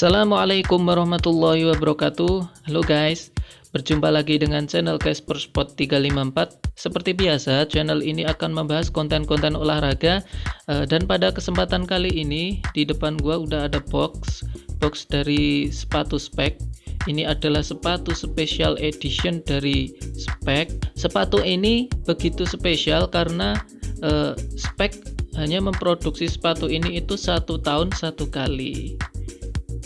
Assalamualaikum warahmatullahi wabarakatuh. Halo guys, berjumpa lagi dengan channel Casper Sport 354. Seperti biasa, channel ini akan membahas konten-konten olahraga. Dan pada kesempatan kali ini di depan gua udah ada box dari sepatu Speck. Ini adalah sepatu special edition dari Speck. Sepatu ini begitu spesial karena Speck hanya memproduksi sepatu ini itu 1 tahun 1 kali.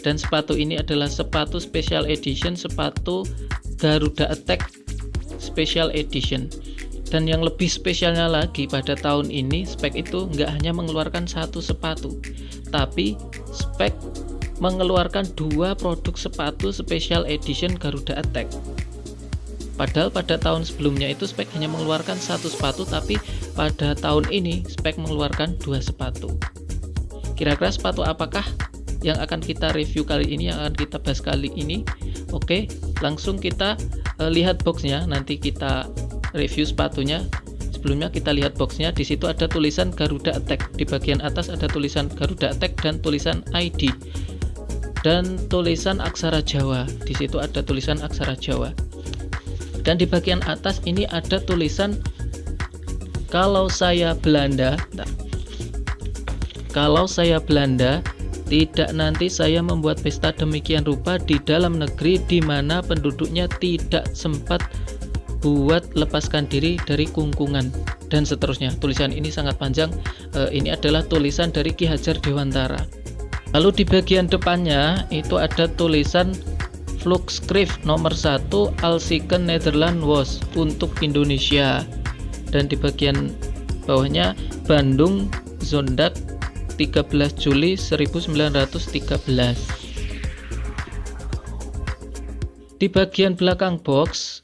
Dan sepatu ini adalah sepatu special edition, sepatu Garuda Attack special edition. Dan yang lebih spesialnya lagi, pada tahun ini Speck itu nggak hanya mengeluarkan satu sepatu, tapi Speck mengeluarkan 2 produk sepatu special edition Garuda Attack. Padahal pada tahun sebelumnya itu Speck hanya mengeluarkan 1 sepatu, tapi pada tahun ini Speck mengeluarkan 2 sepatu. Kira-kira sepatu apakah yang akan kita review kali ini, yang akan kita bahas kali ini? Oke, langsung kita lihat boxnya, nanti kita review sepatunya. Sebelumnya kita lihat boxnya. Di situ ada tulisan Garuda Attack, di bagian atas ada tulisan Garuda Attack dan tulisan ID dan tulisan aksara Jawa. Di situ ada tulisan aksara Jawa. Dan di bagian atas ini ada tulisan kalau saya Belanda. Kalau saya Belanda, tidak nanti saya membuat pesta demikian rupa di dalam negeri di mana penduduknya tidak sempat buat lepaskan diri dari kungkungan, dan seterusnya. Tulisan ini sangat panjang. Ini adalah tulisan dari Ki Hajar Dewantara. Lalu di bagian depannya itu ada tulisan Volksschrift nomor 1 Alsiken Nederland Was untuk Indonesia. Dan di bagian bawahnya Bandung Zondag 13 Juli 1913. Di bagian belakang box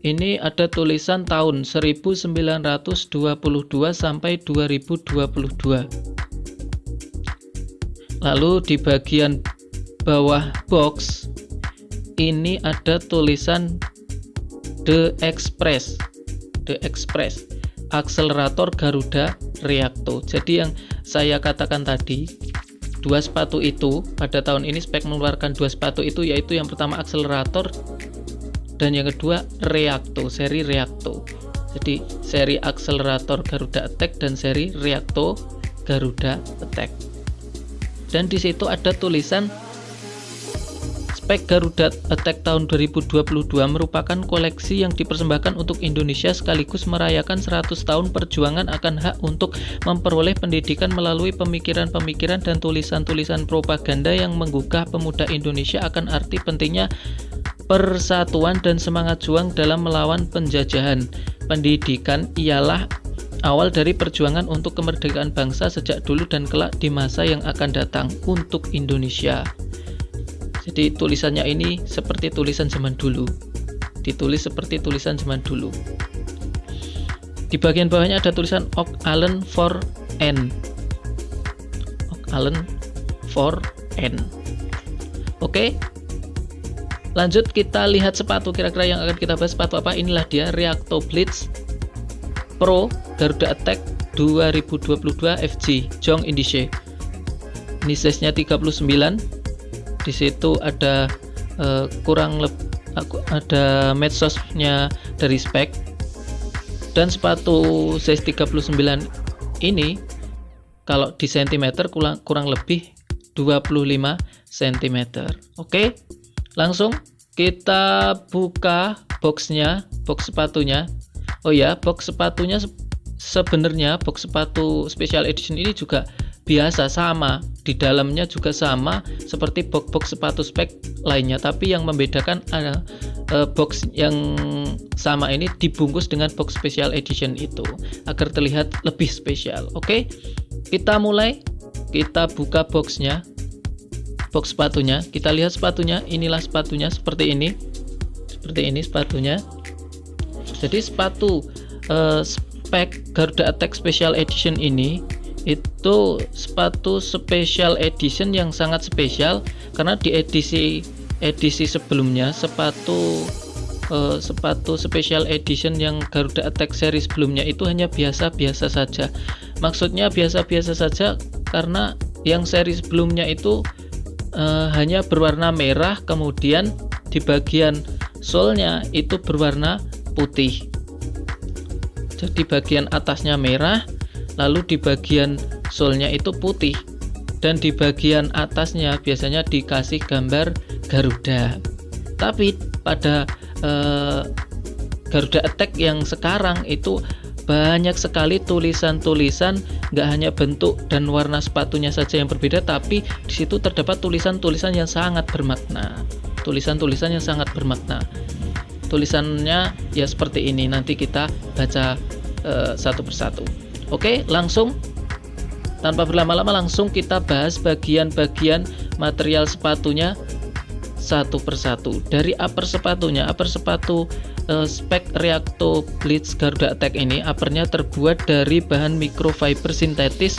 ini ada tulisan tahun 1922 sampai 2022. Lalu di bagian bawah box ini ada tulisan The Express akselerator Garuda Reacto. Jadi yang saya katakan tadi, 2 sepatu itu pada tahun ini Speck mengeluarkan 2 sepatu itu, yaitu yang pertama akselerator dan yang kedua Reacto, seri Reacto. Jadi seri akselerator Garuda Attack dan seri Reacto Garuda Attack. Dan di situ ada tulisan Speck Garuda Attack tahun 2022 merupakan koleksi yang dipersembahkan untuk Indonesia sekaligus merayakan 100 tahun perjuangan akan hak untuk memperoleh pendidikan melalui pemikiran-pemikiran dan tulisan-tulisan propaganda yang menggugah pemuda Indonesia akan arti pentingnya persatuan dan semangat juang dalam melawan penjajahan. Pendidikan ialah awal dari perjuangan untuk kemerdekaan bangsa sejak dulu dan kelak di masa yang akan datang untuk Indonesia. Jadi tulisannya ini seperti tulisan zaman dulu, ditulis seperti tulisan zaman dulu. Di bagian bawahnya ada tulisan Oak Allen for N. Oak Allen for N. Oke, lanjut kita lihat sepatu. Kira-kira yang akan kita bahas sepatu apa? Inilah dia, Reacto Blitz Pro Garuda Attack 2022 FG Jong Indiche. Ini size-nya 39. Di situ ada ada medsosnya dari Speck. Dan sepatu size 39 ini kalau di sentimeter kurang lebih 25 cm. Oke, langsung kita buka boxnya, box sepatunya. Oh ya, box sepatunya sebenarnya box sepatu special edition ini juga biasa, sama, di dalamnya juga sama seperti box sepatu Speck lainnya, tapi yang membedakan ada box yang sama ini dibungkus dengan box special edition itu agar terlihat lebih spesial. Oke, kita mulai, kita buka boxnya, box sepatunya, kita lihat sepatunya. Inilah sepatunya, seperti ini sepatunya. Jadi sepatu Speck Garuda Attack Special Edition ini itu sepatu special edition yang sangat spesial karena di edisi sebelumnya sepatu special edition yang Garuda Attack series sebelumnya itu hanya biasa-biasa saja. Maksudnya biasa-biasa saja karena yang seri sebelumnya itu hanya berwarna merah, kemudian di bagian solnya itu berwarna putih. Jadi bagian atasnya merah, lalu di bagian solnya itu putih, dan di bagian atasnya biasanya dikasih gambar Garuda. Tapi pada Garuda Attack yang sekarang itu banyak sekali tulisan-tulisan, nggak hanya bentuk dan warna sepatunya saja yang berbeda, tapi di situ terdapat tulisan-tulisan yang sangat bermakna. Tulisan-tulisan yang sangat bermakna. Tulisannya ya seperti ini. Nanti kita baca satu persatu. Oke, langsung tanpa berlama-lama langsung kita bahas bagian-bagian material sepatunya satu persatu. Dari upper sepatunya, upper sepatu spek Reacto Blitz Garuda Attack ini, uppernya terbuat dari bahan microfiber sintetis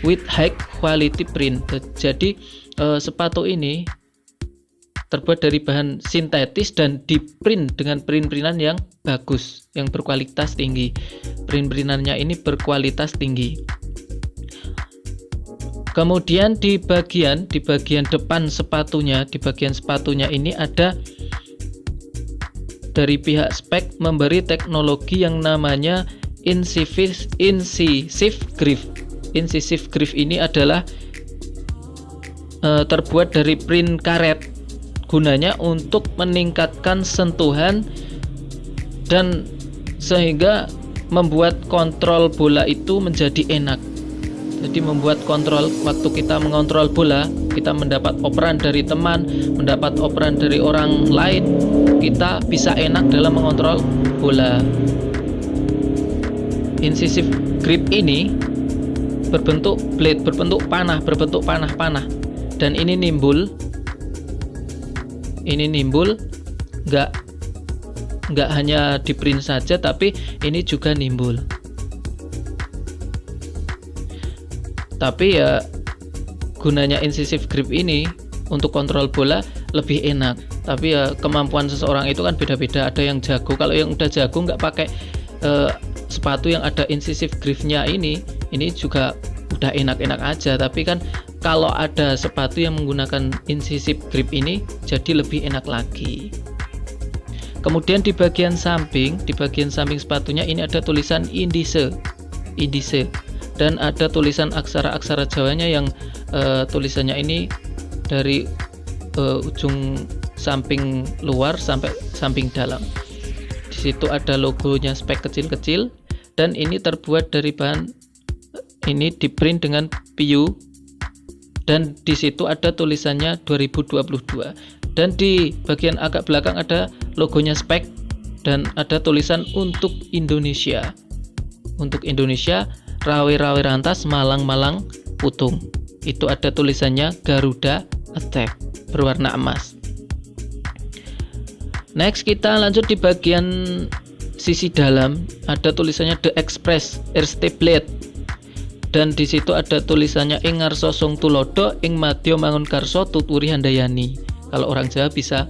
with high quality print. Jadi sepatu ini terbuat dari bahan sintetis dan diprint dengan print-printan yang bagus, yang berkualitas tinggi. Print-printannya ini berkualitas tinggi. Kemudian di bagian depan sepatunya, di bagian sepatunya ini ada dari pihak spek memberi teknologi yang namanya incisive grip. Incisive grip ini adalah terbuat dari print karet, gunanya untuk meningkatkan sentuhan dan sehingga membuat kontrol bola itu menjadi enak. Jadi membuat kontrol, waktu kita mengontrol bola, kita mendapat operan dari teman, mendapat operan dari orang lain, kita bisa enak dalam mengontrol bola. Incisive grip ini berbentuk blade, berbentuk panah, dan ini nimbul nggak hanya di print saja, tapi ini juga nimbul. Tapi ya gunanya incisive grip ini untuk kontrol bola lebih enak. Tapi ya kemampuan seseorang itu kan beda-beda. Ada yang jago, kalau yang udah jago nggak pakai sepatu yang ada incisive gripnya ini juga udah enak-enak aja. Tapi kan kalau ada sepatu yang menggunakan incisive grip ini jadi lebih enak lagi. Kemudian di bagian samping sepatunya ini ada tulisan indice. Dan ada tulisan aksara-aksara Jawanya yang tulisannya ini dari ujung samping luar sampai samping dalam. Di situ ada logonya spek kecil-kecil, dan ini terbuat dari bahan ini diprint dengan PU, dan di situ ada tulisannya 2022. Dan di bagian agak belakang ada logonya spek dan ada tulisan untuk Indonesia. Untuk Indonesia, Rawe-Rawe Rantas, Malang-Malang Putung. Itu ada tulisannya Garuda Attack berwarna emas. Next kita lanjut di bagian sisi dalam, ada tulisannya The Express Erste Blade. Dan di situ ada tulisannya ing ngarsa sung tulodo ing madya mangunkarsa tuturi handayani. Kalau orang Jawa bisa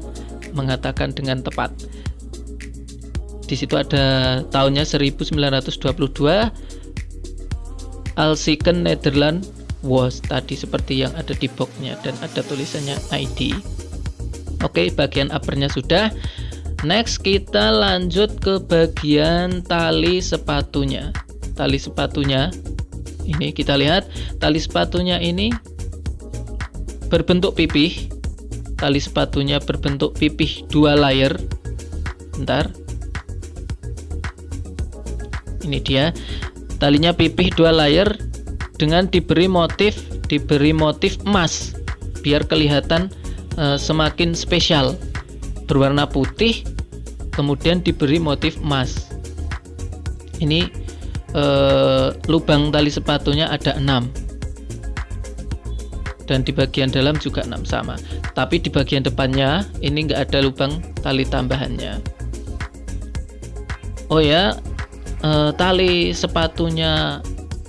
mengatakan dengan tepat. Di situ ada tahunnya 1922. Alsiken Nederland was tadi seperti yang ada di boxnya, dan ada tulisannya ID. Oke, bagian uppernya sudah. Next kita lanjut ke bagian tali sepatunya. Tali sepatunya ini kita lihat, tali sepatunya ini berbentuk pipih. Tali sepatunya berbentuk pipih 2 layer. Bentar. Ini dia. Talinya pipih 2 layer dengan diberi motif emas biar kelihatan semakin spesial, berwarna putih kemudian diberi motif emas. Ini lubang tali sepatunya ada 6, dan di bagian dalam juga 6 sama, tapi di bagian depannya ini nggak ada lubang tali tambahannya. Oh ya, tali sepatunya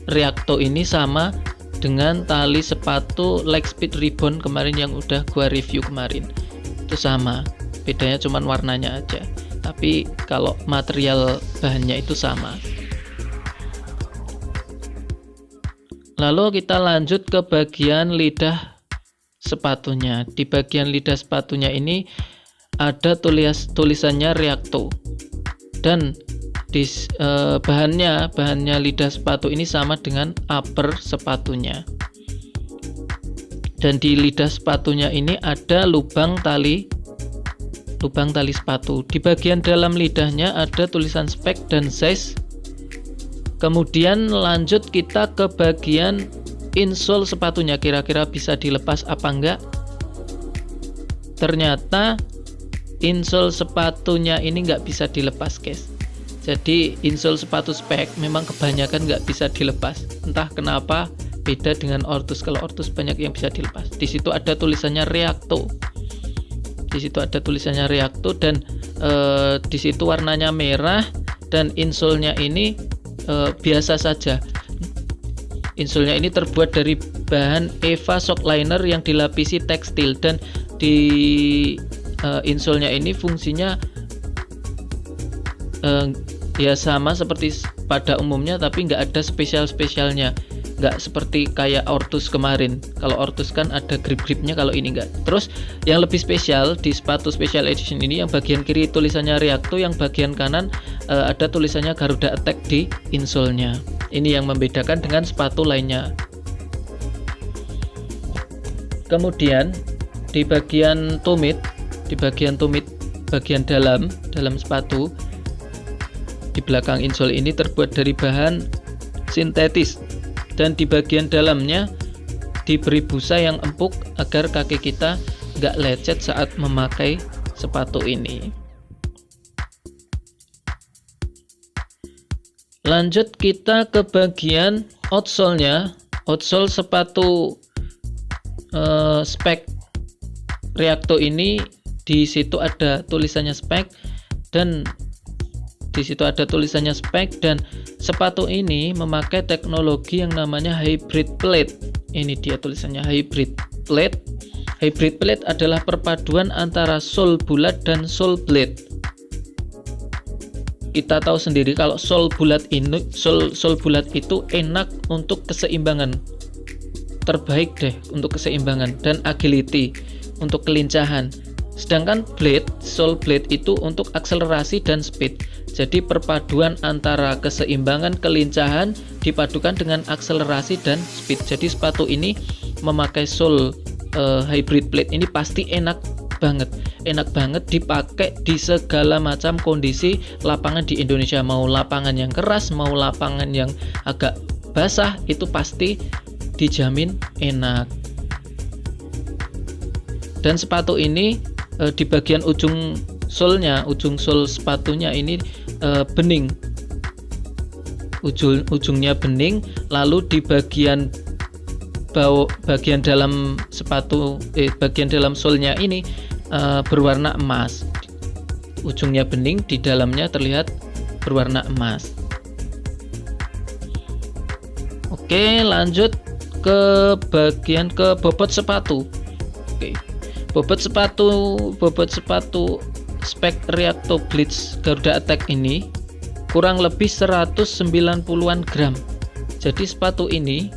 Reacto ini sama dengan tali sepatu Lightspeed Ribbon kemarin yang udah gua review kemarin. Itu sama, bedanya cuman warnanya aja, tapi kalau material bahannya itu sama. Lalu kita lanjut ke bagian lidah sepatunya. Di bagian lidah sepatunya ini ada tulisannya Reacto, dan di bahannya lidah sepatu ini sama dengan upper sepatunya. Dan di lidah sepatunya ini ada lubang tali sepatu. Di bagian dalam lidahnya ada tulisan spek dan size. Kemudian lanjut kita ke bagian insole sepatunya, kira-kira bisa dilepas apa enggak. Ternyata insole sepatunya ini nggak bisa dilepas, guys. Jadi insole sepatu spek memang kebanyakan nggak bisa dilepas. Entah kenapa beda dengan Ortus. Kalau Ortus banyak yang bisa dilepas. Di situ ada tulisannya Reacto. Dan di situ warnanya merah, dan insole-nya ini biasa saja. Insole-nya ini terbuat dari bahan Eva Sockliner yang dilapisi tekstil, dan di insole-nya ini fungsinya ya sama seperti pada umumnya, tapi nggak ada spesialnya, nggak seperti kayak Ortus kemarin. Kalau Ortus kan ada grip-gripnya, kalau ini nggak. Terus yang lebih spesial di sepatu special edition ini, yang bagian kiri tulisannya Reacto, yang bagian kanan ada tulisannya Garuda Attack di insole-nya. Ini yang membedakan dengan sepatu lainnya. Kemudian di bagian tumit bagian dalam sepatu, di belakang insole ini terbuat dari bahan sintetis, dan di bagian dalamnya diberi busa yang empuk agar kaki kita nggak lecet saat memakai sepatu ini. Lanjut kita ke bagian outsole-nya. Outsole sepatu spek Reacto ini, di situ ada tulisannya spek, dan sepatu ini memakai teknologi yang namanya hybrid plate. Ini dia tulisannya hybrid plate. Hybrid plate adalah perpaduan antara sole bulat dan sole blade. Kita tahu sendiri kalau sole bulat itu enak untuk keseimbangan, terbaik deh untuk keseimbangan, dan agility untuk kelincahan. Sedangkan sole blade itu untuk akselerasi dan speed. Jadi perpaduan antara keseimbangan, kelincahan dipadukan dengan akselerasi dan speed. Jadi sepatu ini memakai sole hybrid plate ini pasti enak banget dipakai di segala macam kondisi lapangan di Indonesia. Mau lapangan yang keras, mau lapangan yang agak basah, itu pasti dijamin enak. Dan sepatu ini di bagian ujung sole sepatunya ini bening, ujungnya bening. Lalu di bagian dalam sepatu, bagian dalam solnya ini berwarna emas. Ujungnya bening, di dalamnya terlihat berwarna emas. Oke, lanjut ke bobot sepatu. Oke. Bobot sepatu spek Reacto Blitz Garuda Attack ini kurang lebih 190-an gram. Jadi sepatu ini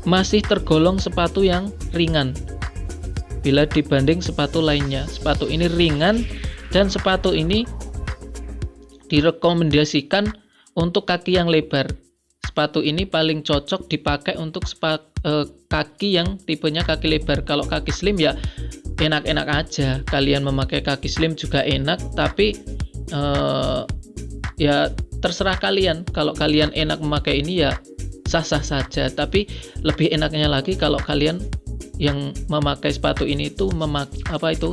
masih tergolong sepatu yang ringan bila dibanding sepatu lainnya. Sepatu ini ringan, dan sepatu ini direkomendasikan untuk kaki yang lebar. Sepatu ini paling cocok dipakai untuk kaki yang tipenya kaki lebar. Kalau kaki slim ya enak-enak aja, kalian memakai kaki slim juga enak, tapi ya terserah kalian. Kalau kalian enak memakai ini ya sah-sah saja, tapi lebih enaknya lagi kalau kalian yang memakai sepatu ini itu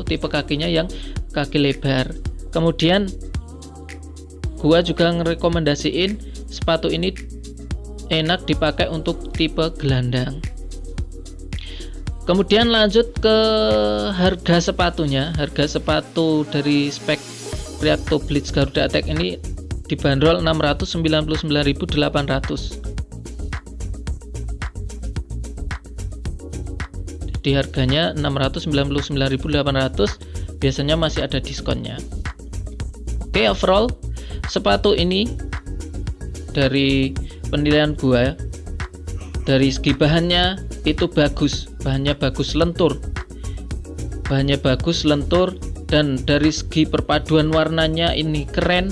tipe kakinya yang kaki lebar. Kemudian gua juga ngerekomendasiin sepatu ini enak dipakai untuk tipe gelandang. Kemudian lanjut ke harga sepatunya. Harga sepatu dari spek Reacto Blitz Garuda Attack ini dibanderol 699.800. Jadi harganya 699.800, biasanya masih ada diskonnya. Oke, overall sepatu ini dari penilaian gua, dari segi bahannya, itu bagus, bahannya bagus, lentur. Bahannya bagus, lentur, dan dari segi perpaduan warnanya ini keren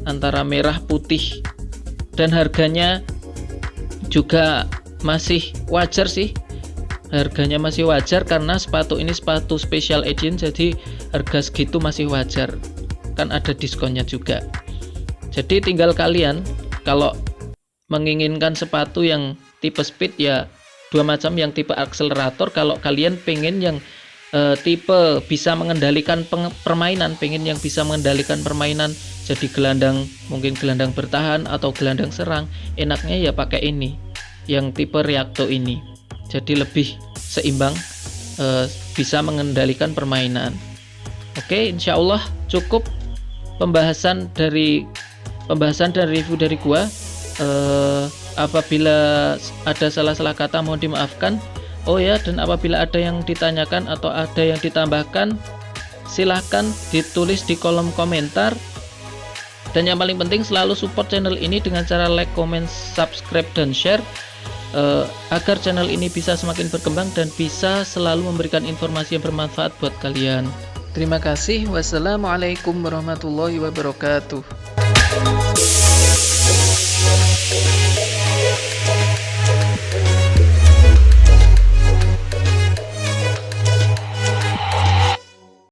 antara merah putih, dan harganya juga masih wajar sih. Harganya masih wajar karena sepatu ini sepatu special edition, jadi harga segitu masih wajar. Kan ada diskonnya juga. Jadi tinggal kalian kalau menginginkan sepatu yang tipe speed ya dua macam, yang tipe akselerator. Kalau kalian pengen yang tipe bisa mengendalikan permainan, pengen yang bisa mengendalikan permainan, jadi gelandang, mungkin gelandang bertahan atau gelandang serang, enaknya ya pakai ini, yang tipe Reacto ini. Jadi lebih seimbang, bisa mengendalikan permainan. Oke, insya Allah cukup pembahasan dan review dari gua. Apabila ada salah-salah kata mohon dimaafkan. Oh ya, dan apabila ada yang ditanyakan atau ada yang ditambahkan, silahkan ditulis di kolom komentar. Dan yang paling penting selalu support channel ini dengan cara like, comment, subscribe, dan share, agar channel ini bisa semakin berkembang dan bisa selalu memberikan informasi yang bermanfaat buat kalian. Terima kasih. Wassalamualaikum warahmatullahi wabarakatuh.